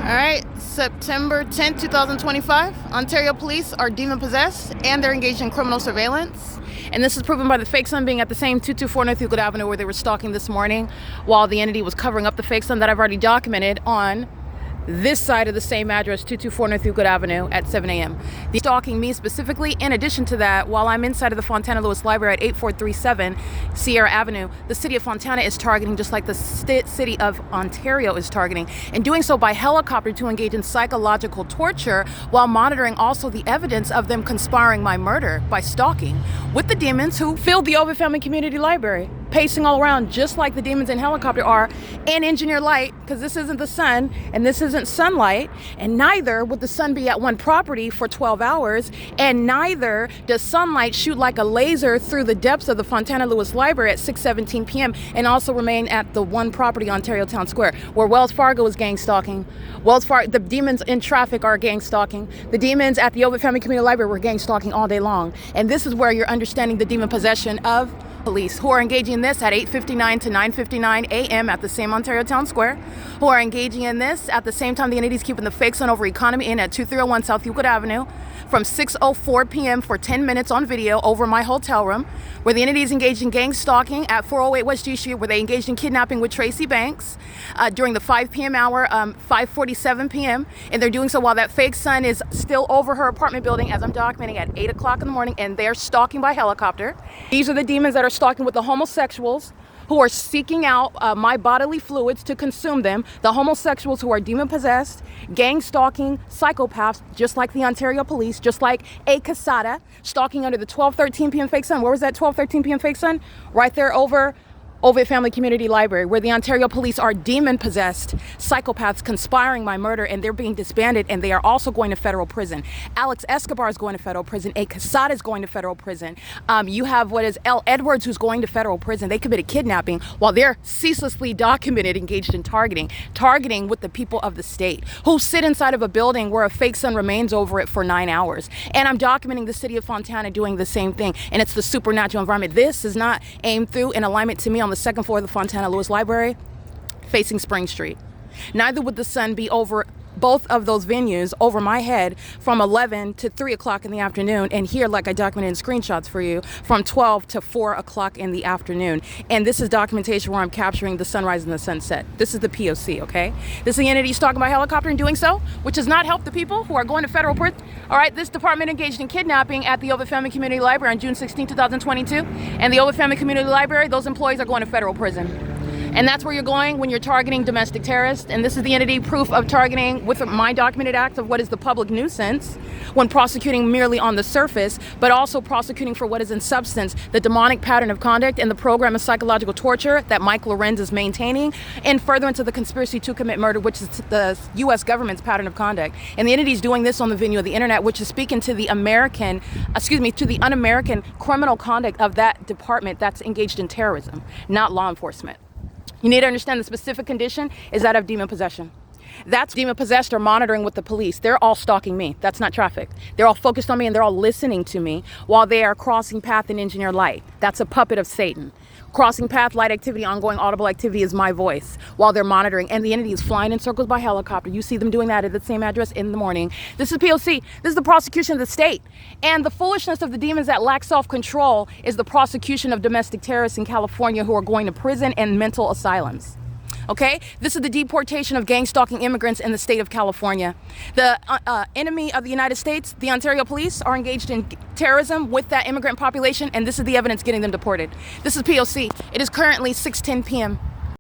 All right, September 10th, 2025, Ontario police are demon-possessed and they're engaged in criminal surveillance. And this is proven by the fake sun being at the same 224 North Euclid Avenue where they were stalking this morning while the entity was covering up the fake sun that I've already documented on this side of the same address, 224 North Euclid Avenue at 7 a.m. The stalking me specifically. In addition to that, while I'm inside of the Fontana Lewis Library at 8437 Sierra Avenue, the city of Fontana is targeting just like the city of Ontario is targeting, and doing so by helicopter to engage in psychological torture while monitoring also the evidence of them conspiring my murder by stalking with the demons who filled the Ovid Family Community Library, pacing all around just like the demons in helicopter are in engineer light, because this isn't the sun and this isn't sunlight, and neither would the sun be at one property for 12 hours, and neither does sunlight shoot like a laser through the depths of the Fontana Lewis Library at 6:17 p.m. and also remain at the one property, Ontario Town Square, where Wells Fargo is gang stalking. Wells Fargo, the demons in traffic are gang stalking. The demons at the Ovid Family Community Library were gang stalking all day long. And this is where you're understanding the demon possession of police, who are engaging in this at 8:59 to 9:59 a.m. at the same Ontario Town Square, who are engaging in this at the same time the entity's keeping the fake sun over Economy Inn at 2301 South Euclid Avenue from 6:04 p.m. for 10 minutes on video over my hotel room, where the entity is engaged in gang stalking at 408 West G Street, where they engaged in kidnapping with Tracy Banks during the 5 p.m. hour, 5:47 p.m. And they're doing so while that fake sun is still over her apartment building, as I'm documenting, at 8 o'clock in the morning, and they're stalking by helicopter. These are the demons that are stalking with the homosexuals who are seeking out my bodily fluids to consume them, the homosexuals who are demon-possessed, gang-stalking psychopaths, just like the Ontario police, just like a Casada, stalking under the 12:13 p.m. fake sun. Where was that 12:13 p.m. fake sun? Right there over Ovid Family Community Library, where the Ontario police are demon-possessed psychopaths conspiring my murder, and they're being disbanded, and they are also going to federal prison. Alex Escobar is going to federal prison. A Casada is going to federal prison. You have what is L. Edwards, who's going to federal prison. They committed kidnapping while they're ceaselessly documented engaged in targeting with the people of the state, who sit inside of a building where a fake sun remains over it for 9 hours. And I'm documenting the city of Fontana doing the same thing, and it's the supernatural environment. This is not aimed through in alignment to me on the second floor of the Fontana Lewis Library facing Spring Street. Neither would the sun be over both of those venues over my head from 11 to 3 o'clock in the afternoon, and here, like I documented in screenshots for you, from 12 to 4 o'clock in the afternoon. And this is documentation where I'm capturing the sunrise and the sunset. This is the P.O.C, okay? This is the entity stalking by helicopter and doing so, which does not help the people who are going to federal prison. All right, this department engaged in kidnapping at the Ovid Family Community Library on June 16, 2022. And the Ovid Family Community Library, those employees are going to federal prison. And that's where you're going when you're targeting domestic terrorists. And this is the entity proof of targeting with my documented act of what is the public nuisance when prosecuting merely on the surface, but also prosecuting for what is in substance, the demonic pattern of conduct and the program of psychological torture that Mike LORENZ is maintaining, and further into the conspiracy to commit murder, which is the U.S. government's pattern of conduct. And the entity is doing this on the venue of the internet, which is speaking to the to the un-American criminal conduct of that department that's engaged in terrorism, not law enforcement. You need to understand the specific condition is that of demon possession. That's demon possessed or monitoring with the police. They're all stalking me. That's not traffic. They're all focused on me and they're all listening to me while they are crossing path in engineer light. That's a puppet of Satan. Crossing path, light activity, ongoing audible activity is my voice while they're monitoring. And the entity is flying in circles by helicopter. You see them doing that at the same address in the morning. This is P.O.C. This is the prosecution of the state. And the foolishness of the demons that lack self-control is the prosecution of domestic terrorists in California who are going to prison and mental asylums. Okay, this is the deportation of gang-stalking immigrants in the state of California. The enemy of the United States, the Ontario police, are engaged in terrorism with that immigrant population, and this is the evidence getting them deported. This is P.O.C. It is currently 6:10 p.m.